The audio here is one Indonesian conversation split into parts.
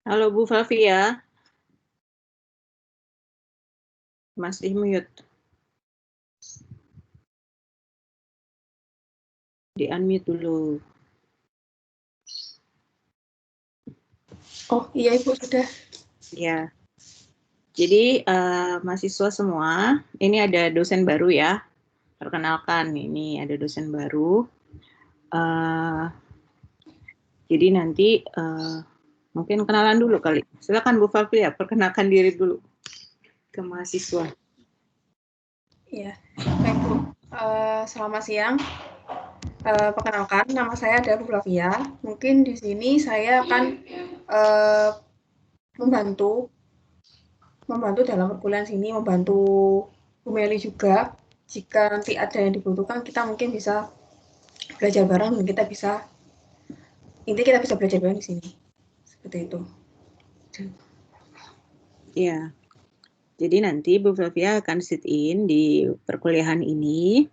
Halo Bu Flavia, masih mute. Di-unmute dulu. Oh iya Ibu sudah. Ya, jadi mahasiswa semua, ini ada dosen baru ya. Perkenalkan, ini ada dosen baru. Jadi nanti mungkin kenalan dulu kali. Silakan Bu Flavia, perkenalkan diri dulu ke mahasiswa. Iya, baik Bu. Selamat siang. Perkenalkan, nama saya adalah Bu Flavia. Mungkin di sini saya akan membantu dalam perkuliahan sini, membantu Bu Meli juga. Jika nanti ada yang dibutuhkan, kita mungkin bisa belajar bareng dan intinya kita bisa belajar bareng di sini. Seperti itu. Ya, jadi nanti Bu Flavia akan sit in di perkuliahan ini.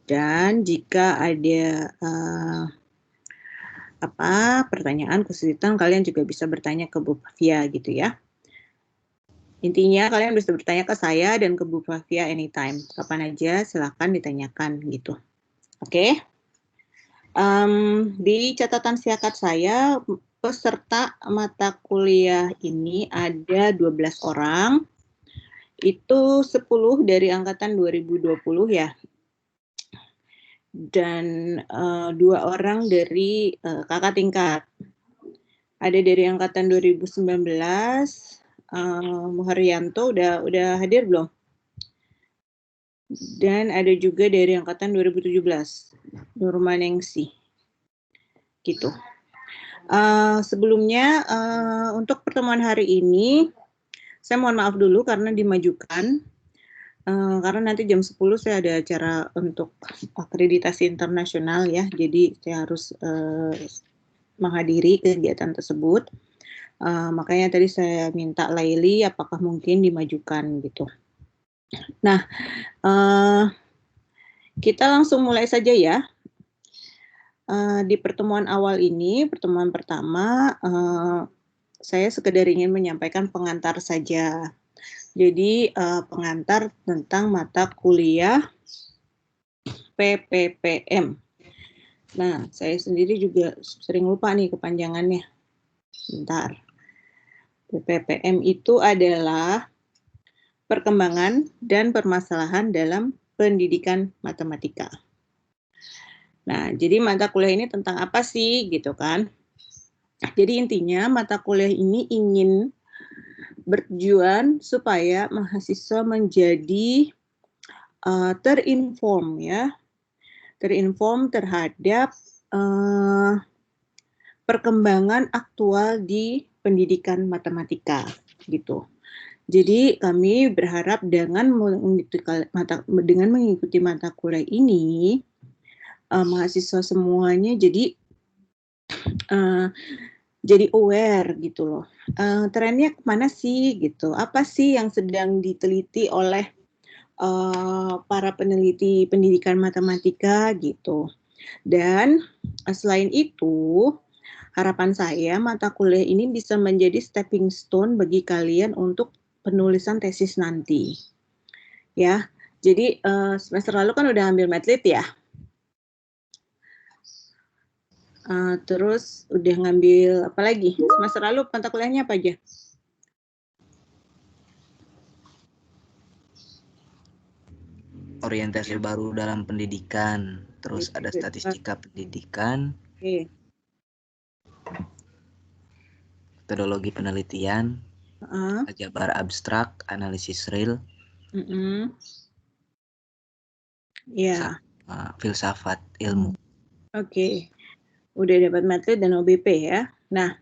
Dan jika ada pertanyaan kesulitan, kalian juga bisa bertanya ke Bu Flavia gitu ya. Intinya kalian bisa bertanya ke saya dan ke Bu Flavia anytime. Kapan aja silahkan ditanyakan gitu. Oke. Di catatan siakat saya, peserta mata kuliah ini ada 12 orang. Itu 10 dari angkatan 2020 ya. Dan 2 orang dari kakak tingkat. Ada dari angkatan 2019, Muharyanto udah hadir belum? Dan ada juga dari angkatan 2017, Nurmanengsi. Gitu. Sebelumnya untuk pertemuan hari ini, saya mohon maaf dulu karena dimajukan. Karena nanti jam 10 saya ada acara untuk akreditasi internasional ya, jadi saya harus menghadiri kegiatan tersebut. Makanya tadi saya minta Laili apakah mungkin dimajukan gitu. Nah, kita langsung mulai saja ya. Di pertemuan awal ini, pertemuan pertama, saya sekedar ingin menyampaikan pengantar saja. Jadi pengantar tentang mata kuliah PPPM. Nah, saya sendiri juga sering lupa nih kepanjangannya. Bentar. PPPM itu adalah perkembangan dan permasalahan dalam pendidikan matematika. Nah, jadi mata kuliah ini tentang apa sih gitu kan? Jadi intinya mata kuliah ini ingin bertujuan supaya mahasiswa menjadi terinform ya, terinform terhadap perkembangan aktual di pendidikan matematika gitu. Jadi kami berharap dengan mengikuti mata kuliah ini, mahasiswa semuanya jadi aware gitu loh. Trennya kemana sih gitu? Apa sih yang sedang diteliti oleh para peneliti pendidikan matematika gitu. Dan selain itu, harapan saya mata kuliah ini bisa menjadi stepping stone bagi kalian untuk penulisan tesis nanti. Ya, jadi semester lalu kan udah ambil matlit ya. Terus udah ngambil apa lagi? Semester lalu mata kuliahnya apa aja? Orientasi baru dalam pendidikan, terus ada statistika pendidikan, metodologi penelitian, aljabar abstrak, analisis real, filsafat ilmu. Oke. Udah dapat matlit dan OBP ya. Nah,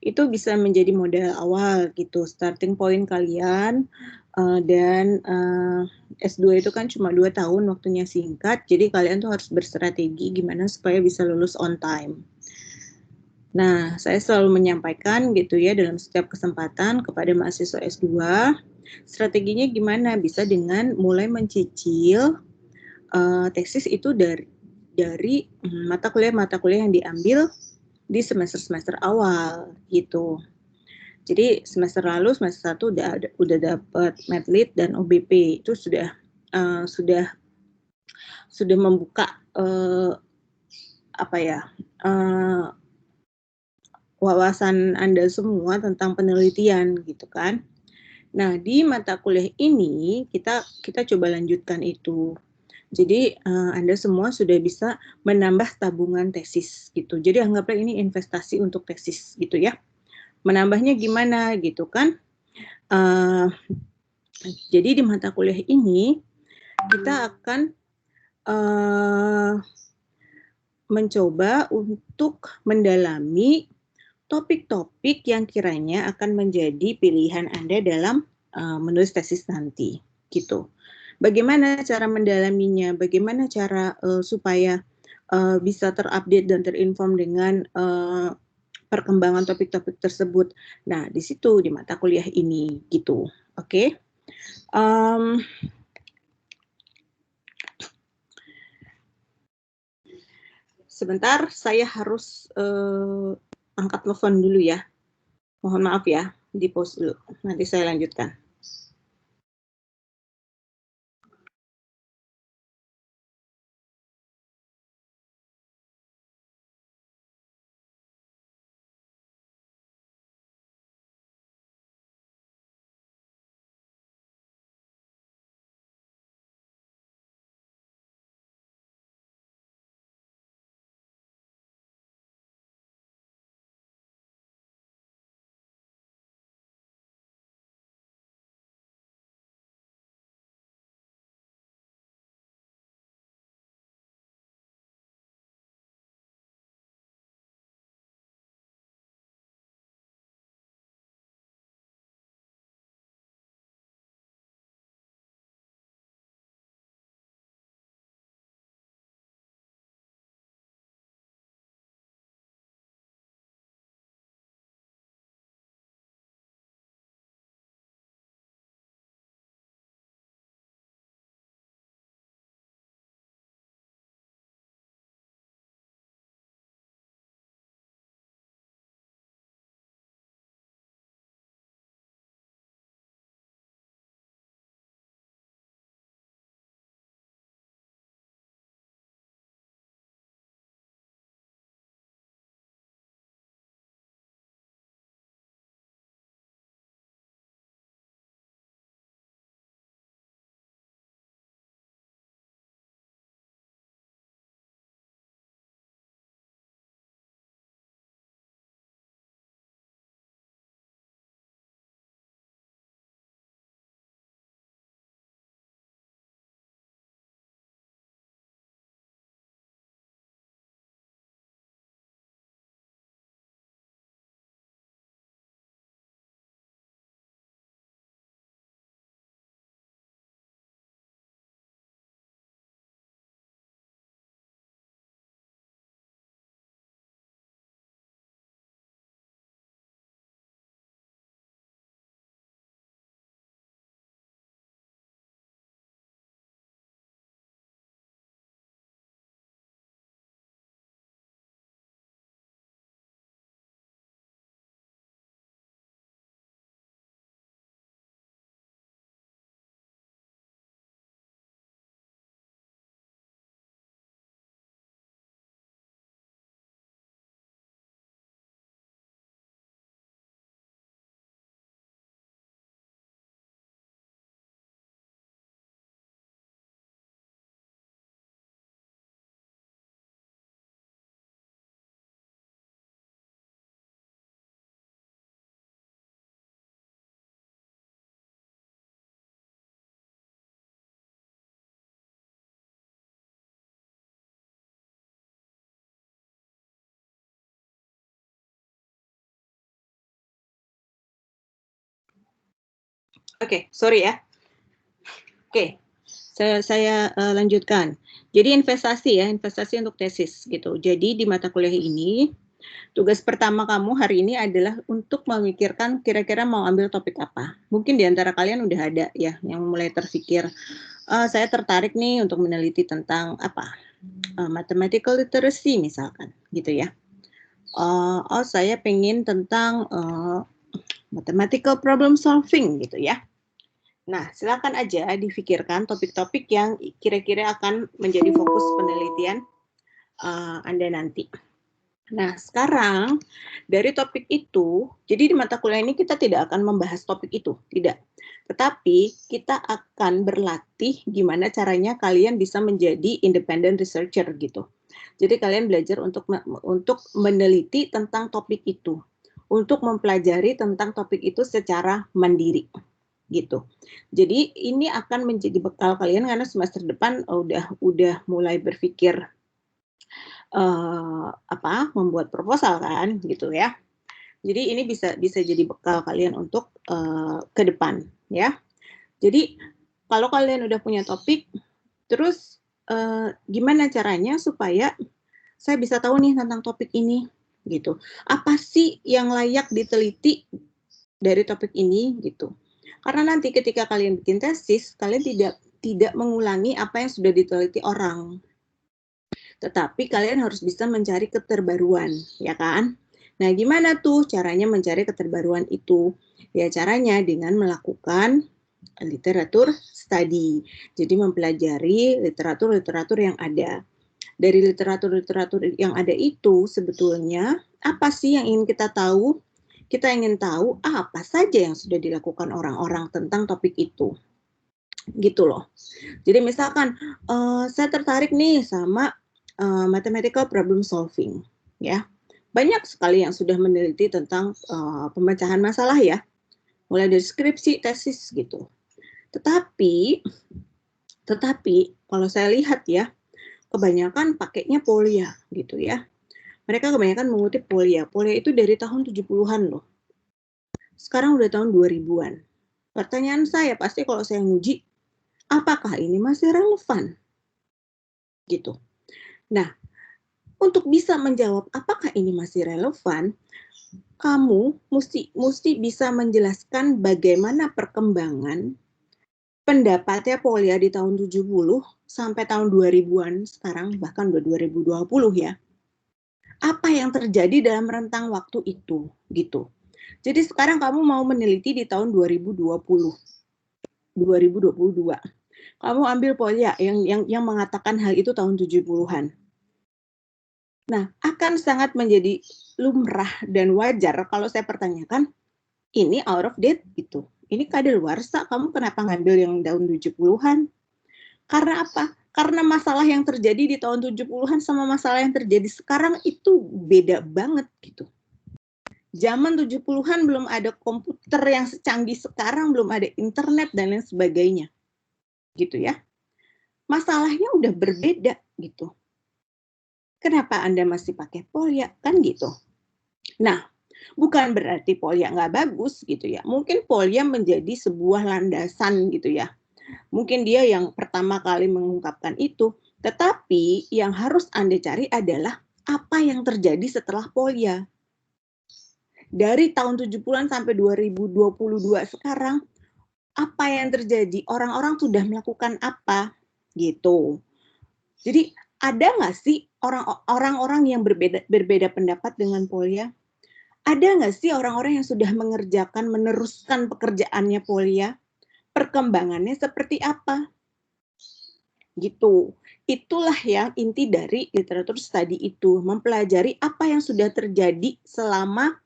itu bisa menjadi modal awal gitu, starting point kalian. Dan S2 itu kan cuma 2 tahun, waktunya singkat, jadi kalian tuh harus berstrategi gimana supaya bisa lulus on time. Nah, saya selalu menyampaikan gitu ya dalam setiap kesempatan kepada mahasiswa S2, strateginya gimana? Bisa dengan mulai mencicil tesis itu dari mata kuliah yang diambil di semester-semester awal gitu. Jadi semester lalu semester 1 udah dapat Medlit dan OBP, itu sudah membuka wawasan Anda semua tentang penelitian gitu kan. Nah, di mata kuliah ini kita coba lanjutkan itu. Jadi Anda semua sudah bisa menambah tabungan tesis gitu. Jadi anggaplah ini investasi untuk tesis gitu ya. Menambahnya gimana gitu kan? Jadi di mata kuliah ini kita akan mencoba untuk mendalami topik-topik yang kiranya akan menjadi pilihan Anda dalam menulis tesis nanti gitu. Bagaimana cara mendalaminya? Bagaimana cara supaya bisa terupdate dan terinform dengan perkembangan topik-topik tersebut. Nah, di situ di mata kuliah ini gitu. Oke. Sebentar, saya harus angkat telepon dulu ya. Mohon maaf ya, di pause dulu. Nanti saya lanjutkan. Oke, sorry ya. Oke, saya lanjutkan. Jadi investasi untuk tesis gitu. Jadi di mata kuliah ini, tugas pertama kamu hari ini adalah untuk memikirkan kira-kira mau ambil topik apa. Mungkin di antara kalian udah ada ya yang mulai terpikir, saya tertarik nih untuk meneliti tentang apa, mathematical literacy misalkan, gitu ya. oh saya pengen tentang mathematical problem solving gitu ya. Nah, silakan aja difikirkan topik-topik yang kira-kira akan menjadi fokus penelitian Anda nanti. Nah, sekarang dari topik itu, jadi di mata kuliah ini kita tidak akan membahas topik itu, tidak. Tetapi kita akan berlatih gimana caranya kalian bisa menjadi independent researcher gitu. Jadi kalian belajar untuk meneliti tentang topik itu, untuk mempelajari tentang topik itu secara mandiri gitu. Jadi ini akan menjadi bekal kalian karena semester depan udah mulai berpikir membuat proposal kan gitu ya. Jadi ini bisa jadi bekal kalian untuk ke depan ya. Jadi kalau kalian udah punya topik, terus gimana caranya supaya saya bisa tahu nih tentang topik ini gitu. Apa sih yang layak diteliti dari topik ini gitu. Karena nanti ketika kalian bikin tesis, kalian tidak mengulangi apa yang sudah diteliti orang. Tetapi kalian harus bisa mencari keterbaruan, ya kan? Nah, gimana tuh caranya mencari keterbaruan itu? Ya, caranya dengan melakukan literatur study. Jadi mempelajari literatur-literatur yang ada. Dari literatur-literatur yang ada itu sebetulnya apa sih yang ingin kita tahu? Kita ingin tahu apa saja yang sudah dilakukan orang-orang tentang topik itu. Gitu loh. Jadi misalkan saya tertarik nih sama mathematical problem solving ya. Banyak sekali yang sudah meneliti tentang pemecahan masalah ya. Mulai dari skripsi, tesis gitu. Tetapi kalau saya lihat ya, kebanyakan pakainya Polya gitu ya. Mereka kebanyakan mengutip Polya. Polya itu dari tahun 70-an loh. Sekarang udah tahun 2000-an. Pertanyaan saya pasti kalau saya nguji, apakah ini masih relevan? Gitu. Nah, untuk bisa menjawab apakah ini masih relevan, kamu mesti bisa menjelaskan bagaimana perkembangan pendapatnya Polya di tahun 70 sampai tahun 2000-an sekarang, bahkan udah 2020 ya. Apa yang terjadi dalam rentang waktu itu, gitu. Jadi sekarang kamu mau meneliti di tahun 2020, 2022. Kamu ambil Polya yang mengatakan hal itu tahun 70-an. Nah, akan sangat menjadi lumrah dan wajar kalau saya pertanyakan, ini out of date gitu. Ini kadaluarsa, kamu kenapa ngambil yang tahun 70-an? Karena apa? Karena masalah yang terjadi di tahun 70-an sama masalah yang terjadi sekarang itu beda banget gitu. Zaman 70-an belum ada komputer yang secanggih sekarang, belum ada internet dan lain sebagainya. Gitu ya. Masalahnya udah berbeda gitu. Kenapa Anda masih pakai Polya? Kan gitu. Nah, bukan berarti Polya nggak bagus gitu ya. Mungkin Polya menjadi sebuah landasan gitu ya. Mungkin dia yang pertama kali mengungkapkan itu. Tetapi yang harus Anda cari adalah apa yang terjadi setelah Polya. Dari tahun 70-an sampai 2022 sekarang, apa yang terjadi? Orang-orang sudah melakukan apa? Gitu. Jadi ada nggak sih orang-orang yang berbeda pendapat dengan Polya? Ada nggak sih orang-orang yang sudah meneruskan pekerjaannya Polya? Perkembangannya seperti apa? Gitu. Itulah yang inti dari literatur study itu, mempelajari apa yang sudah terjadi selama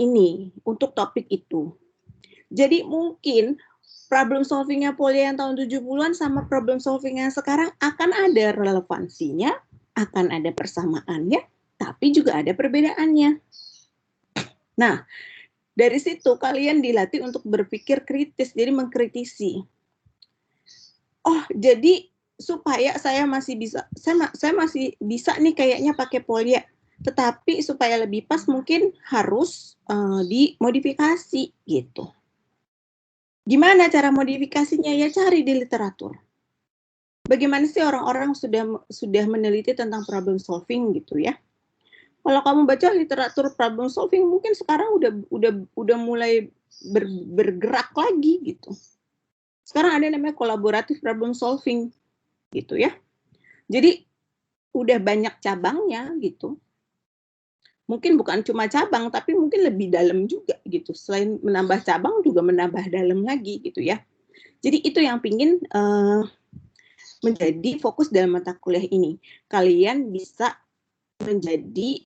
ini untuk topik itu. Jadi mungkin problem solvingnya Polya yang tahun 70-an sama problem solvingnya sekarang akan ada relevansinya, akan ada persamaannya, tapi juga ada perbedaannya. Nah, dari situ kalian dilatih untuk berpikir kritis, jadi mengkritisi. Oh, jadi supaya saya masih bisa nih kayaknya pakai Polya. Tetapi supaya lebih pas mungkin harus dimodifikasi gitu. Gimana cara modifikasinya? Ya cari di literatur. Bagaimana sih orang-orang sudah meneliti tentang problem solving gitu ya? Kalau kamu baca literatur problem solving mungkin sekarang udah mulai bergerak lagi gitu. Sekarang ada namanya kolaboratif problem solving gitu ya. Jadi udah banyak cabangnya gitu. mungkin bukan cuma cabang, tapi mungkin lebih dalam juga gitu. Selain menambah cabang juga menambah dalam lagi gitu ya. Jadi itu yang pingin menjadi fokus dalam mata kuliah ini. Kalian bisa menjadi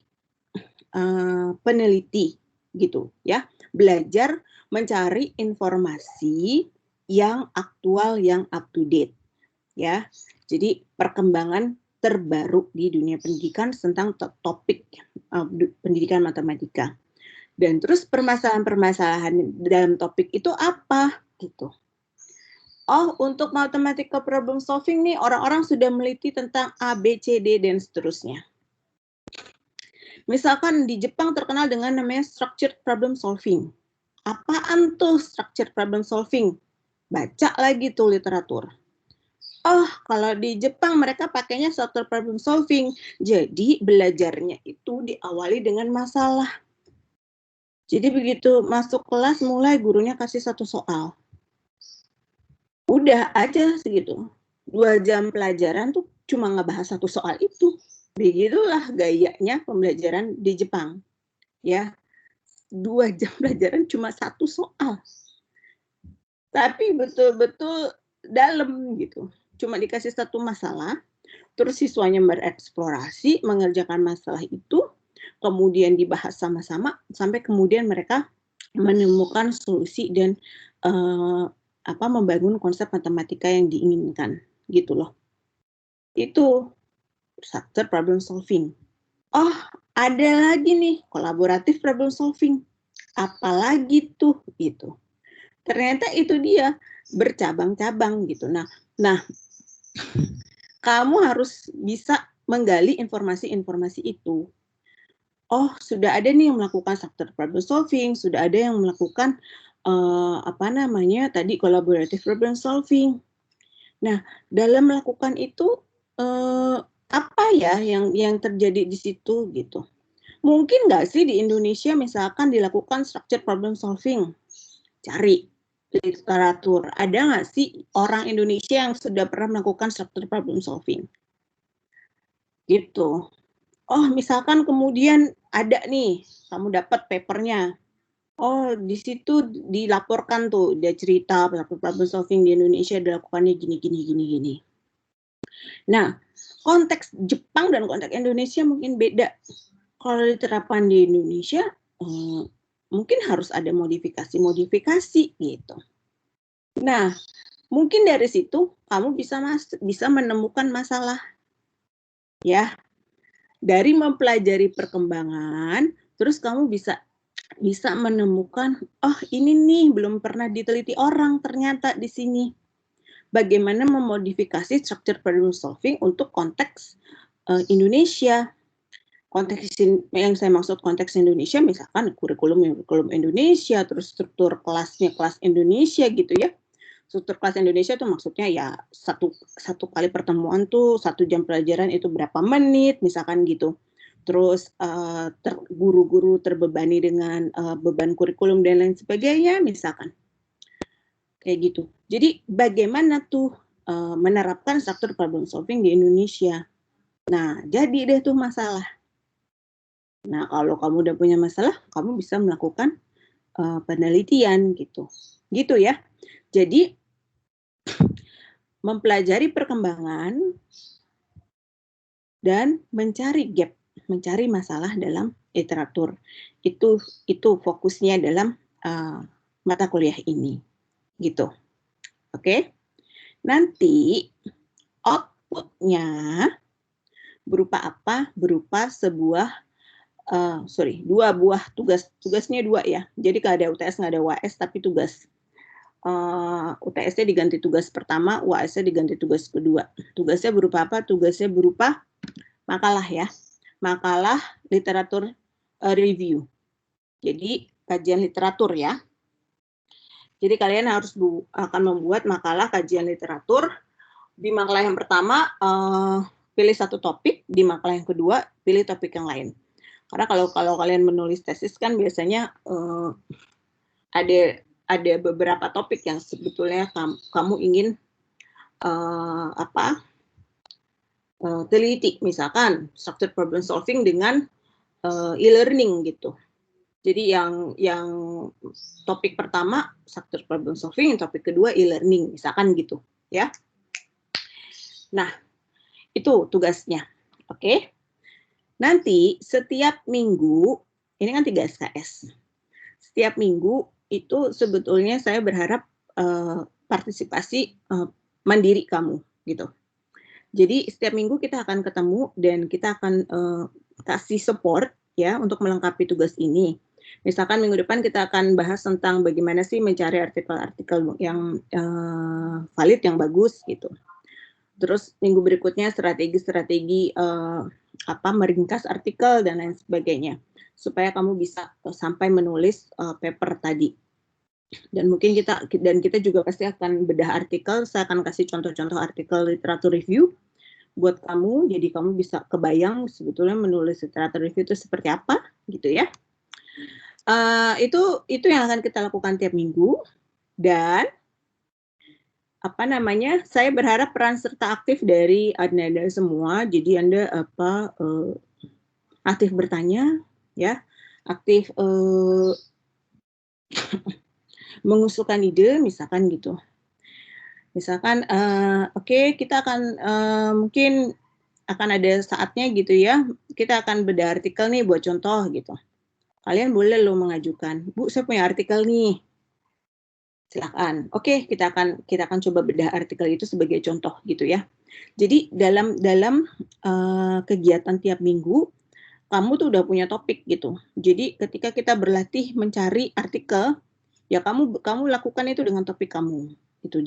peneliti gitu ya. Belajar mencari informasi yang aktual, yang up to date ya. Jadi perkembangan terbaru di dunia pendidikan tentang topik pendidikan matematika. Dan terus permasalahan-permasalahan dalam topik itu apa gitu. Oh, untuk mathematical problem solving nih orang-orang sudah meliti tentang A, B, C, D dan seterusnya. Misalkan di Jepang terkenal dengan namanya structured problem solving. Apaan tuh structured problem solving? Baca lagi tuh literatur. Oh, kalau di Jepang mereka pakainya structured problem solving. Jadi belajarnya itu diawali dengan masalah. Jadi begitu masuk kelas mulai gurunya kasih satu soal. Udah aja segitu. 2 jam pelajaran tuh cuma ngebahas satu soal itu. Begitulah gayanya pembelajaran di Jepang. Ya, 2 jam pelajaran cuma satu soal. Tapi betul-betul dalam gitu. Cuma dikasih satu masalah, terus siswanya bereksplorasi, mengerjakan masalah itu, kemudian dibahas sama-sama, sampai kemudian mereka menemukan solusi dan membangun konsep matematika yang diinginkan gitu loh. Itu structured problem solving. Oh, ada lagi nih collaborative problem solving. Apalagi tuh gitu. Ternyata itu dia bercabang-cabang gitu. Nah, kamu harus bisa menggali informasi-informasi itu. Oh, sudah ada nih yang melakukan structured problem solving, sudah ada yang melakukan tadi collaborative problem solving. Nah, dalam melakukan itu apa ya yang terjadi di situ gitu. Mungkin nggak sih di Indonesia misalkan dilakukan structured problem solving? Cari literatur. Ada nggak sih orang Indonesia yang sudah pernah melakukan structured problem solving? Gitu. Oh, misalkan kemudian ada nih, kamu dapat papernya. Oh, di situ dilaporkan tuh, dia cerita problem solving di Indonesia dilakukannya gini. Nah, konteks Jepang dan konteks Indonesia mungkin beda. Kalau diterapkan di Indonesia, mungkin harus ada modifikasi gitu. Nah, mungkin dari situ kamu bisa menemukan masalah. Ya, dari mempelajari perkembangan, terus kamu bisa menemukan, oh ini nih belum pernah diteliti orang ternyata di sini. Bagaimana memodifikasi structure problem solving untuk konteks Indonesia. Konteks yang saya maksud konteks Indonesia, misalkan kurikulum Indonesia, terus struktur kelasnya kelas Indonesia gitu ya. Struktur kelas Indonesia itu maksudnya ya satu kali pertemuan tuh 1 jam pelajaran itu berapa menit misalkan gitu. Terus guru-guru terbebani dengan beban kurikulum dan lain sebagainya misalkan. Kayak gitu. Jadi bagaimana tuh menerapkan struktur problem solving di Indonesia. Nah, jadi deh tuh masalah. Nah, kalau kamu udah punya masalah, kamu bisa melakukan penelitian gitu. Gitu ya. Jadi mempelajari perkembangan dan mencari gap, mencari masalah dalam literatur. Itu fokusnya dalam mata kuliah ini. Gitu. Oke. Nanti output-nya berupa apa? Berupa dua buah tugasnya 2 ya. Jadi kalau ada UTS nggak ada UAS tapi tugas. UTS-nya diganti tugas pertama, UAS-nya diganti tugas kedua. Tugasnya berupa apa? Tugasnya berupa makalah ya. Makalah literatur review. Jadi kajian literatur ya. Jadi kalian harus akan membuat makalah kajian literatur. Di makalah yang pertama pilih satu topik, di makalah yang kedua pilih topik yang lain. Karena kalau kalian menulis tesis kan biasanya ada beberapa topik yang sebetulnya kamu ingin teliti, misalkan structured problem solving dengan e-learning gitu. Jadi yang topik pertama structured problem solving, topik kedua e-learning, misalkan gitu, ya. Nah, itu tugasnya. Oke. Nanti setiap minggu, ini kan 3 SKS. Setiap minggu itu sebetulnya saya berharap partisipasi mandiri kamu gitu. Jadi setiap minggu kita akan ketemu dan kita akan kasih support ya untuk melengkapi tugas ini. Misalkan minggu depan kita akan bahas tentang bagaimana sih mencari artikel-artikel yang valid, yang bagus gitu. Terus minggu berikutnya strategi-strategi meringkas artikel dan lain sebagainya supaya kamu bisa sampai menulis paper tadi. Dan mungkin kita juga pasti akan bedah artikel. Saya akan kasih contoh-contoh artikel literatur review buat kamu, jadi kamu bisa kebayang sebetulnya menulis literatur review itu seperti apa gitu ya. Itu yang akan kita lakukan tiap minggu. Dan saya berharap peran serta aktif dari Anda semua. Jadi Anda aktif bertanya ya, aktif mengusulkan ide misalkan gitu. Misalkan oke, kita akan mungkin akan ada saatnya gitu ya, kita akan bedah artikel nih buat contoh gitu. Kalian boleh loh mengajukan, Bu, saya punya artikel nih. Silakan. Oke, kita akan coba bedah artikel itu sebagai contoh gitu ya. Jadi dalam kegiatan tiap minggu kamu tuh udah punya topik gitu. Jadi ketika kita berlatih mencari artikel, ya kamu lakukan itu dengan topik kamu. Gitu.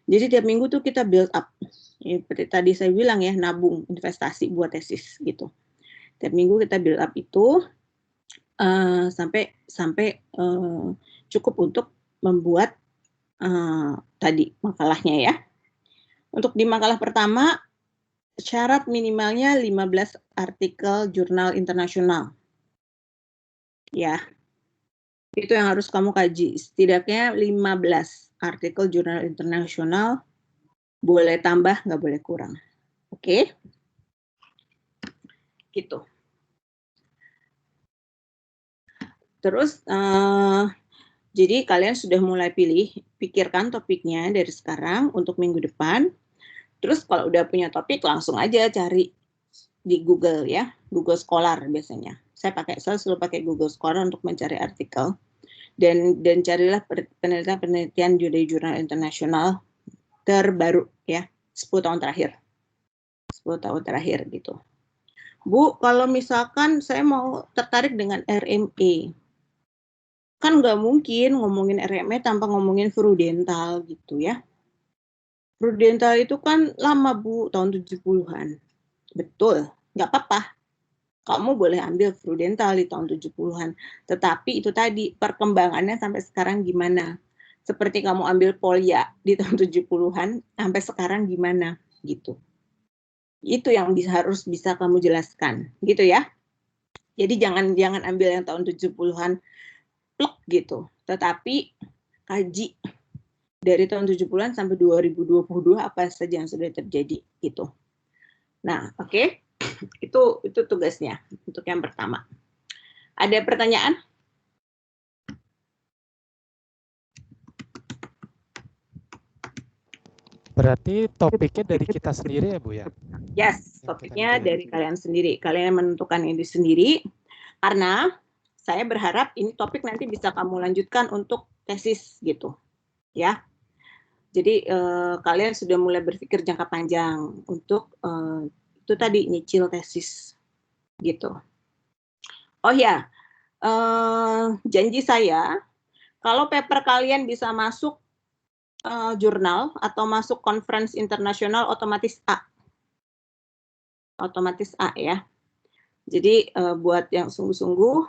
Jadi tiap minggu tuh kita build up. Ya, seperti tadi saya bilang ya, nabung investasi buat tesis gitu. Tiap minggu kita build up itu sampai cukup untuk membuat tadi makalahnya ya. Untuk di makalah pertama, syarat minimalnya 15 artikel jurnal internasional. Ya, itu yang harus kamu kaji. Setidaknya 15 artikel jurnal internasional, boleh tambah, nggak boleh kurang. Oke? Gitu. Terus, jadi kalian sudah mulai pikirkan topiknya dari sekarang untuk minggu depan. Terus kalau udah punya topik, langsung aja cari di Google ya, Google Scholar biasanya. Saya selalu pakai Google Scholar untuk mencari artikel. Dan carilah penelitian dari jurnal internasional terbaru ya, 10 tahun terakhir. 10 tahun terakhir gitu. Bu, kalau misalkan saya mau tertarik dengan RME, kan nggak mungkin ngomongin RME tanpa ngomongin Frudental gitu ya. Frudental itu kan lama Bu, tahun 70-an. Betul, nggak apa-apa. Kamu boleh ambil Frudental di tahun 70-an. Tetapi itu tadi, perkembangannya sampai sekarang gimana? Seperti kamu ambil Polya di tahun 70-an, sampai sekarang gimana? Gitu. Itu yang harus bisa kamu jelaskan. Gitu ya. Jadi jangan ambil yang tahun 70-an, plek gitu. Tetapi kaji dari tahun 70-an sampai 2022 apa saja yang sudah terjadi gitu. Nah, oke. Itu tugasnya untuk yang pertama. Ada pertanyaan? Berarti topiknya dari kita sendiri ya Bu ya? Yes, topiknya dari kalian sendiri. Kalian menentukan ini sendiri. Karena saya berharap ini topik nanti bisa kamu lanjutkan untuk tesis gitu. Ya. Jadi kalian sudah mulai berpikir jangka panjang untuk itu tadi nyicil tesis gitu. Oh ya, janji saya kalau paper kalian bisa masuk jurnal atau masuk conference internasional otomatis A. Otomatis A ya. Jadi buat yang sungguh-sungguh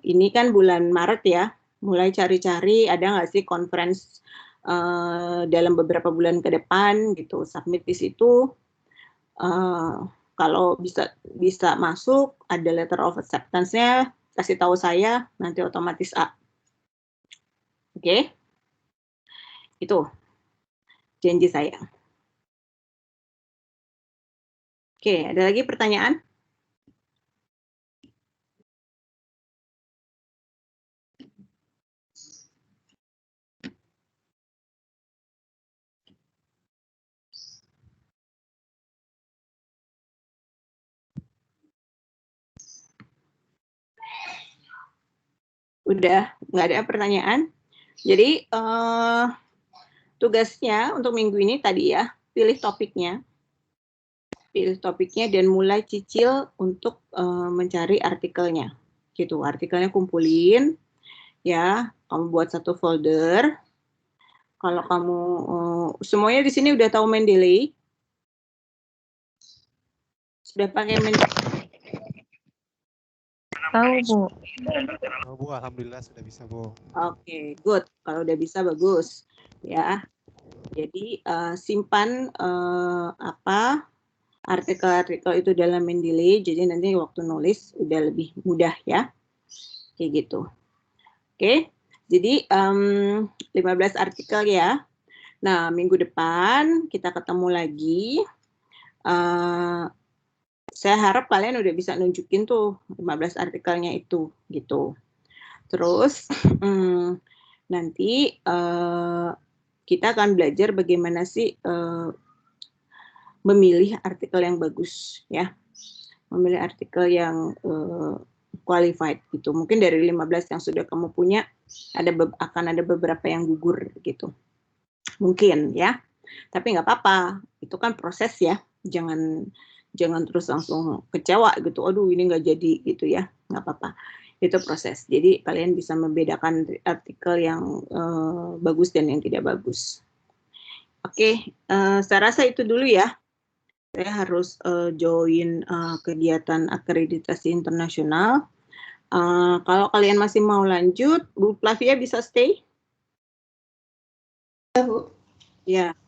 ini kan bulan Maret ya, mulai cari-cari ada nggak sih conference dalam beberapa bulan ke depan gitu, submit di situ. Kalau bisa masuk, ada letter of acceptance-nya, kasih tahu saya, nanti otomatis A. Oke? Itu janji saya. Oke, ada lagi pertanyaan? Udah nggak ada pertanyaan? Jadi tugasnya untuk minggu ini tadi ya, pilih topiknya dan mulai cicil untuk mencari artikelnya. Gitu, artikelnya kumpulin, ya, kamu buat satu folder. Kalau kamu semuanya di sini udah tahu Mendeley? Sudah pakai Mendeley? Tahu, Bu. Oh, Bu, alhamdulillah sudah bisa, Bu. Oke, good. Kalau udah bisa bagus, ya. Jadi simpan artikel-artikel itu dalam Mendeley. Jadi nanti waktu nulis udah lebih mudah ya, kayak gitu. Oke. Jadi 15 artikel ya. Nah, minggu depan kita ketemu lagi. Saya harap kalian udah bisa nunjukin tuh 15 artikelnya itu gitu. Terus nanti kita akan belajar bagaimana sih memilih artikel yang bagus ya. Memilih artikel yang qualified gitu. Mungkin dari 15 yang sudah kamu punya akan ada beberapa yang gugur gitu. Mungkin ya. Tapi nggak apa-apa. Itu kan proses ya. Jangan terus langsung kecewa gitu. Aduh, ini nggak jadi gitu ya. Nggak apa-apa. Itu proses. Jadi kalian bisa membedakan artikel yang bagus dan yang tidak bagus. Oke, saya rasa itu dulu ya. Saya harus join kegiatan akreditasi internasional. Kalau kalian masih mau lanjut, Bu Flavia bisa stay? Ya, Bu. Ya,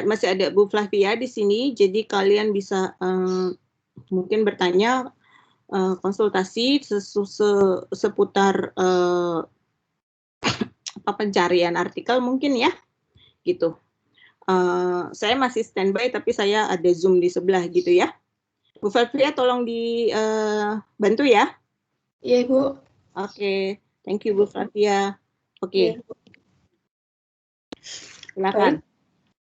masih ada Bu Flavia di sini, jadi kalian bisa mungkin bertanya, konsultasi seputar pencarian artikel mungkin ya, gitu. Saya masih standby, tapi saya ada Zoom di sebelah gitu ya. Bu Flavia tolong dibantu ya. Iya, Bu. Oke, thank you Bu Flavia. Oke, Iya, Bu. silakan.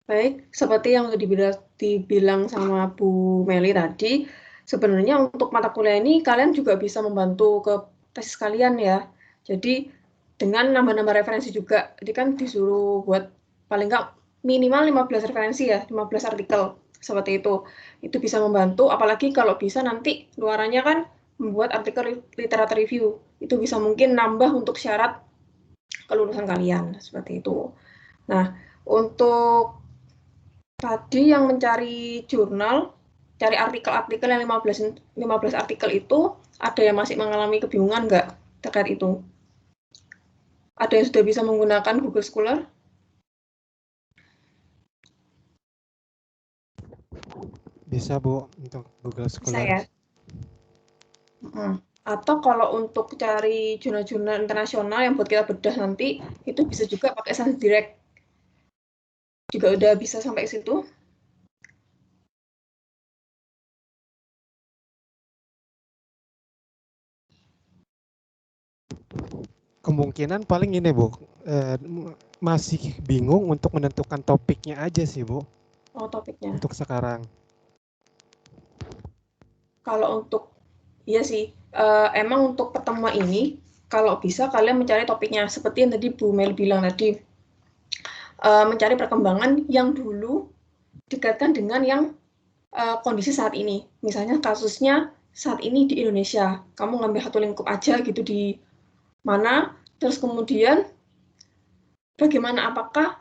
Baik, seperti yang dibilang sama Bu Meli tadi, sebenarnya untuk mata kuliah ini kalian juga bisa membantu ke tesis kalian ya. Jadi dengan nambah-nambah referensi juga. Jadi kan disuruh buat paling nggak minimal 15 referensi ya, 15 artikel seperti itu. Itu bisa membantu, apalagi kalau bisa nanti luarannya kan membuat artikel literatur review. Itu bisa mungkin nambah untuk syarat kelulusan kalian seperti itu. Nah, untuk tadi yang mencari jurnal, cari artikel-artikel yang 15 artikel itu, ada yang masih mengalami kebingungan nggak terkait itu? Ada yang sudah bisa menggunakan Google Scholar? Bisa, Bu, untuk Google Bisa Scholar. ya? Atau kalau untuk cari jurnal-jurnal internasional yang buat kita bedah nanti, itu bisa juga pakai Sans Direct. Juga udah bisa sampai ke situ. Kemungkinan paling ini, Bu, masih bingung untuk menentukan topiknya aja sih, Bu. Oh, topiknya. Untuk sekarang. Kalau untuk, iya sih, emang untuk pertemuan ini, kalau bisa kalian mencari topiknya, seperti yang tadi Bu Mel bilang tadi, mencari perkembangan yang dulu dikaitkan dengan yang kondisi saat ini. Misalnya kasusnya saat ini di Indonesia, kamu ngambil satu lingkup aja gitu di mana, terus kemudian bagaimana apakah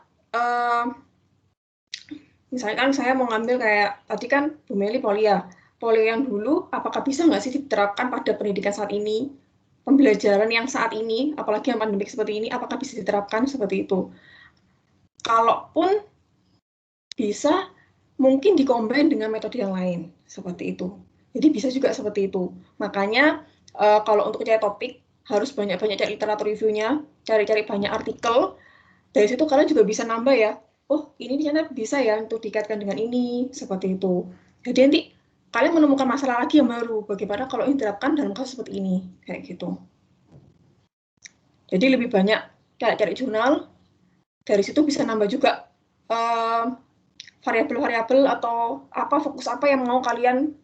misalkan saya mau ngambil kayak tadi kan Bu Meli polio yang dulu apakah bisa nggak sih diterapkan pada pendidikan saat ini, pembelajaran yang saat ini, apalagi yang pandemik seperti ini, apakah bisa diterapkan seperti itu? Kalaupun bisa, mungkin dikombin dengan metode yang lain seperti itu. Jadi bisa juga seperti itu. Makanya kalau untuk cari topik harus banyak-banyak cari literatur review-nya, cari-cari banyak artikel. Dari situ kalian juga bisa nambah ya. Oh, ini ternyata bisa ya untuk dikaitkan dengan ini seperti itu. Jadi nanti kalian menemukan masalah lagi yang baru. Bagaimana kalau diterapkan dalam kasus seperti ini, kayak gitu. Jadi lebih banyak cari jurnal. Dari situ bisa nambah juga variabel-variabel atau apa fokus apa yang mau kalian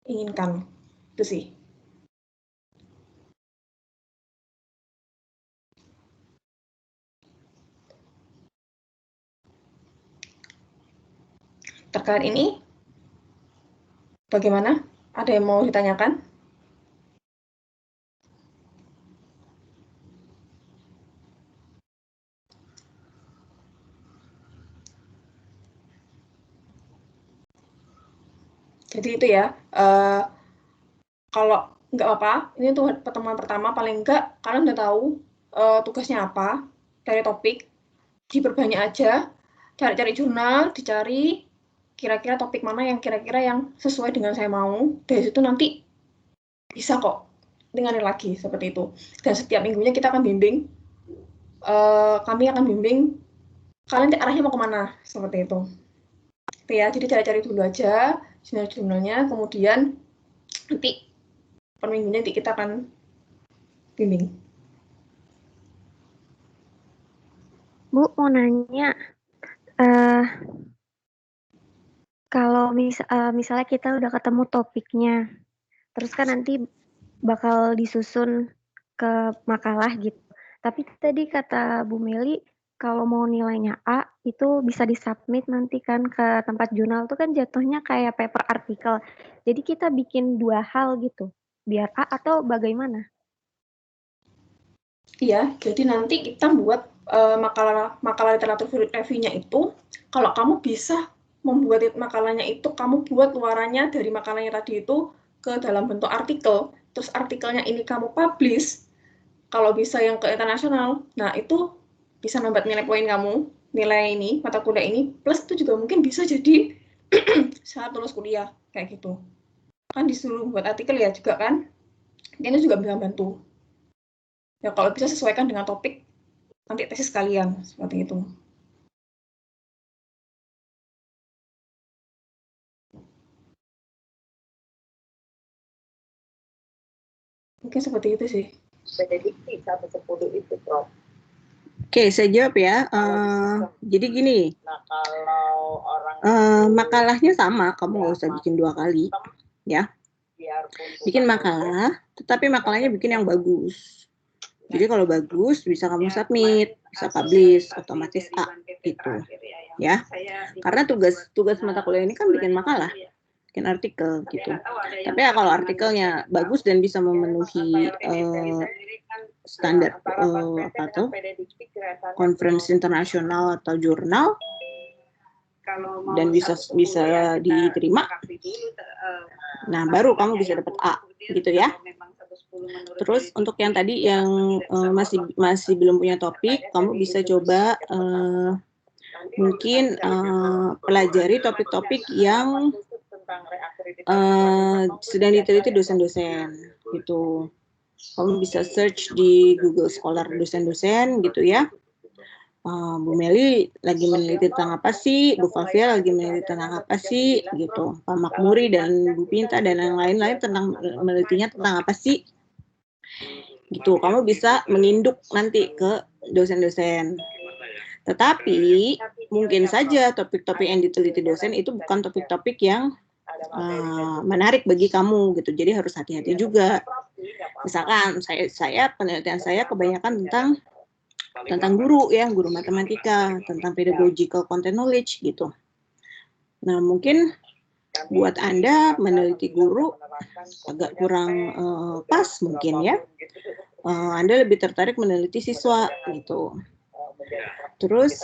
inginkan. Itu sih. terkait ini bagaimana? Ada yang mau ditanyakan? Jadi itu ya, kalau nggak apa-apa, ini untuk pertemuan pertama, paling nggak kalian udah tahu tugasnya apa dari topik, diperbanyak aja, cari-cari jurnal, dicari kira-kira topik mana yang kira-kira yang sesuai dengan saya mau, dari situ nanti bisa kok dengerin lagi seperti itu. Dan setiap minggunya kita akan bimbing, kami akan bimbing kalian arahnya mau kemana, seperti itu. Ya, jadi cari-cari dulu aja jurnal-jurnalnya, kemudian nanti per minggunya nanti kita akan bimbing. Bu, mau nanya, kalau misalnya kita udah ketemu topiknya, terus kan nanti bakal disusun ke makalah gitu. Tapi tadi kata Bu Meli, kalau mau nilainya A, itu bisa disubmit nanti kan ke tempat jurnal, itu kan jatuhnya kayak paper artikel. Jadi kita bikin 2 hal gitu, biar A atau bagaimana? Iya, jadi nanti kita buat makalah literatur review-nya itu, kalau kamu bisa membuat makalahnya itu, kamu buat luarannya dari makalahnya tadi itu ke dalam bentuk artikel, terus artikelnya ini kamu publish, kalau bisa yang ke internasional, nah itu bisa nambah nilai poin kamu, nilai ini, mata kuliah ini, plus itu juga mungkin bisa jadi syarat lulus kuliah, kayak gitu. Kan disuruh buat artikel ya juga kan, ini juga bisa bantu. Ya kalau bisa sesuaikan dengan topik nanti tesis kalian, seperti itu. Mungkin seperti itu sih. Prediksi 1/10 itu, Prof. Oke, saya jawab ya. Jadi gini, Nah, kalau orang makalahnya sama, kamu nggak usah bikin 2 kali, ya. Bikin makalah, tetapi makalahnya bikin yang bagus. Jadi kalau bagus bisa kamu submit, bisa publish, otomatis A gitu, ya. Karena tugas mata kuliah ini kan bikin makalah, bikin artikel gitu. Tapi ya kalau artikelnya bagus dan bisa memenuhi standar apa tuh conference internasional atau jurnal dan bisa diterima, nah baru kamu bisa dapat A gitu ya. Terus untuk yang tadi yang masih belum punya topik, kamu bisa coba mungkin pelajari topik-topik yang sedang diteliti dosen-dosen gitu. Kamu bisa search di Google Scholar dosen-dosen gitu ya. Bu Meli lagi meneliti tentang apa sih, Bu Fafia lagi meneliti tentang apa sih gitu, Pak Makmuri dan Bu Pinta dan yang lain-lain tentang menelitinya tentang apa sih gitu. Kamu bisa menginduk nanti ke dosen-dosen. Tetapi mungkin saja topik-topik yang diteliti dosen itu bukan topik-topik yang menarik bagi kamu gitu. Jadi harus hati-hati juga. Misalkan saya penelitian saya kebanyakan tentang guru ya, guru matematika, tentang pedagogical content knowledge gitu. Nah, mungkin buat Anda meneliti guru agak kurang pas mungkin ya. Anda lebih tertarik meneliti siswa gitu. Terus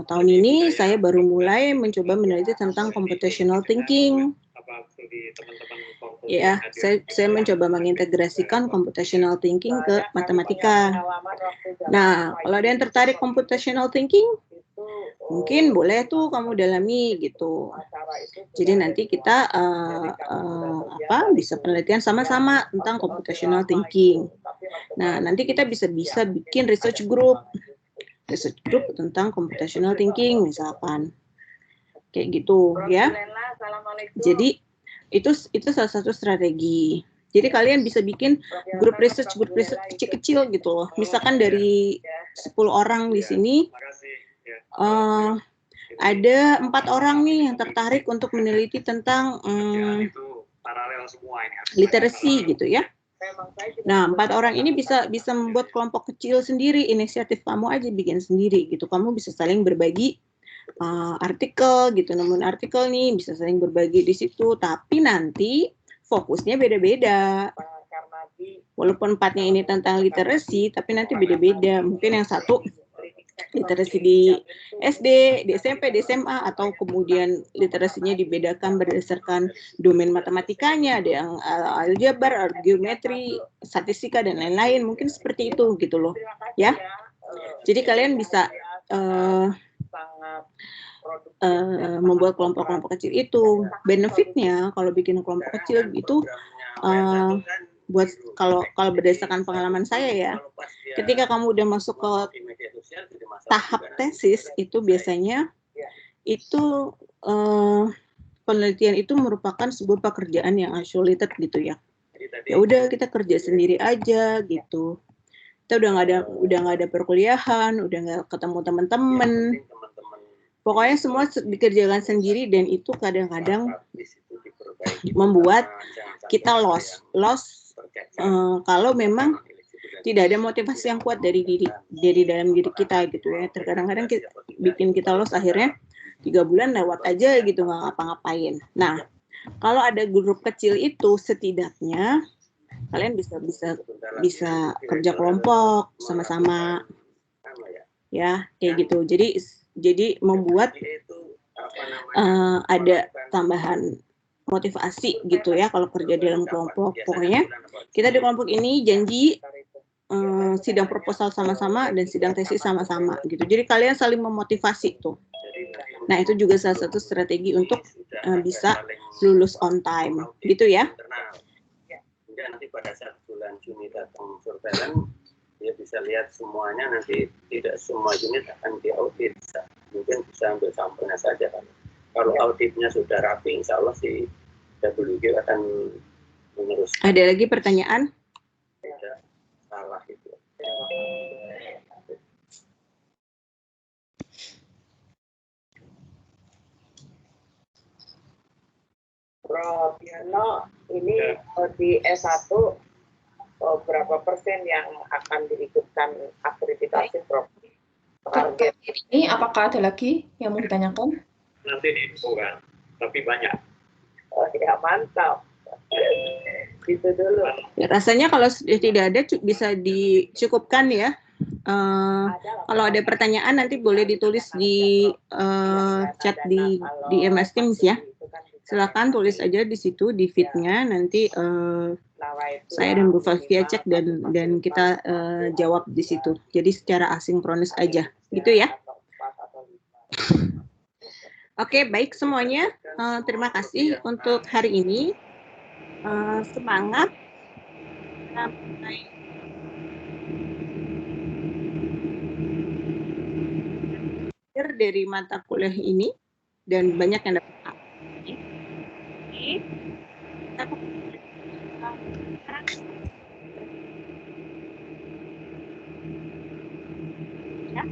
tahun ini saya baru mulai mencoba meneliti tentang computational thinking. Ya, saya mencoba mengintegrasikan computational thinking ke matematika. Nah, kalau ada yang tertarik computational thinking, mungkin boleh tuh kamu dalami gitu. Jadi nanti kita bisa penelitian sama-sama tentang computational thinking. Nah, nanti kita bisa bikin research group tentang computational thinking misalkan. Kayak gitu ya. Jadi itu salah satu strategi. Jadi kalian bisa bikin grup research kecil-kecil gitu loh. Misalkan dari 10 orang di sini ada 4 orang nih yang tertarik untuk meneliti tentang literasi gitu ya. Nah, 4 orang ini bisa membuat kelompok kecil sendiri, inisiatif kamu aja bikin sendiri gitu. Kamu bisa saling berbagi artikel gitu, nemuin artikel nih, bisa saling berbagi di situ, tapi nanti fokusnya beda-beda. Walaupun 4-nya ini tentang literasi, tapi nanti beda-beda. Mungkin yang satu literasi di SD, di SMP, di SMA, atau kemudian literasinya dibedakan berdasarkan domain matematikanya, ada yang aljabar, geometri, statistika, dan lain-lain. Mungkin seperti itu gitu loh, ya. Jadi kalian bisa membuat kelompok-kelompok kecil itu. Benefitnya kalau bikin kelompok kecil itu buat kalau berdasarkan pengalaman saya ya, ketika kamu udah masuk ke tahap tesis itu biasanya itu penelitian itu merupakan sebuah pekerjaan yang isolated gitu ya. Ya udah kita kerja sendiri aja gitu. Kita udah nggak ada perkuliahan, udah nggak ketemu teman-teman. Pokoknya semua dikerjakan sendiri dan itu kadang-kadang membuat kita lost kalau memang tidak ada motivasi yang kuat dari dalam diri kita gitu ya. Terkadang-kadang bikin kita lost, akhirnya 3 bulan lewat aja gitu nggak ngapa-ngapain. Nah, kalau ada grup kecil itu setidaknya kalian bisa kerja kelompok sama-sama ya kayak gitu. Jadi membuat ada tambahan motivasi gitu ya kalau kerja dalam kelompok. Pokoknya kita di kelompok ini janji sidang proposal sama-sama dan sidang tesis sama-sama gitu. Jadi kalian saling memotivasi tuh. Nah, itu juga salah satu strategi untuk bisa lulus on time gitu ya. Nanti pada saat bulan Juni datang surveillance, dia bisa lihat semuanya, nanti tidak semua unit akan diaudit, mungkin bisa ambil sampelnya saja kan. Kalau auditnya sudah rapi, insya Allah si WG akan meneruskan. Ada lagi pertanyaan? Tidak salah itu. Prof Yono, ini di S1 berapa persen yang akan diikutkan akreditasi, Prof? Target ini apakah ada lagi yang mau ditanyakan? Nanti diinfokan, tapi banyak. Oh ya, mantap. Gitu dulu. Ya, rasanya kalau tidak ada bisa dicukupkan ya. Kalau ada pertanyaan nanti boleh ditulis di chat di MS Teams ya. Silakan tulis aja di situ di feed-nya, nanti saya dan Bu Fafia cek dan kita jawab di situ. Jadi secara asinkronis aja, gitu ya. Oke, baik semuanya. Terima kasih untuk hari ini. Semangat. Dari mata kuliah ini dan banyak yang dapat. Ya.